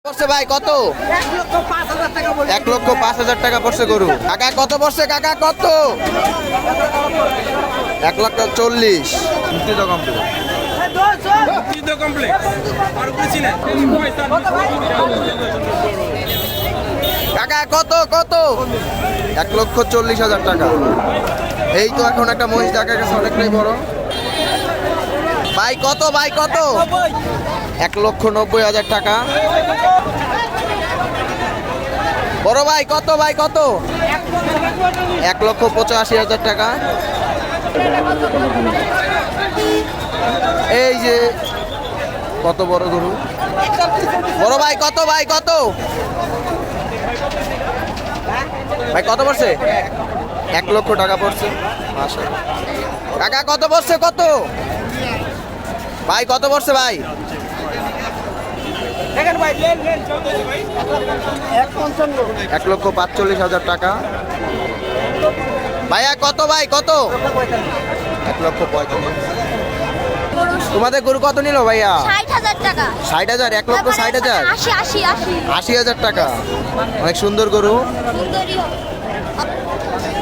পড়ছে ভাই কত? 1,05,000 টাকা পড়ছে গরু। কাকা কত পড়ছে? কাকা কত? 1,40,000। কাকা কত কত? 1,40,000 টাকা। এই তো এখন একটা মহিষ দেখা গেছে অনেকটাই বড়। ভাই কত? ভাই কত? 1,90,000 টাকা। বড় ভাই কত? ভাই কত? 1,85,000 টাকা। এই যে কত বড় গরু। বড় ভাই কত? ভাই কত? ভাই কত পড়ছে? 1 লক্ষ টাকা পড়ছে। মাশাআল্লাহ। কাকা কত পড়ছে? কত ভাই কত পড়ছে? ভাই 1,45,000 টাকা। ভাইয়া কত? ভাই কত? 1,45,000। তোমাদের গরু কত নিল ভাইয়া? 60,000 টাকা। 60,000? 1,60,000? 80,000 টাকা। অনেক সুন্দর গরু, সুন্দরী হবে।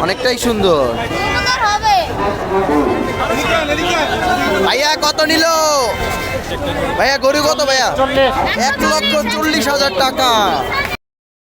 অনেকটাই সুন্দর। সুন্দর হবে। ভাইয়া কত নিল? ভাইয়া গরু কত ভাইয়া? 1,40,000 টাকা।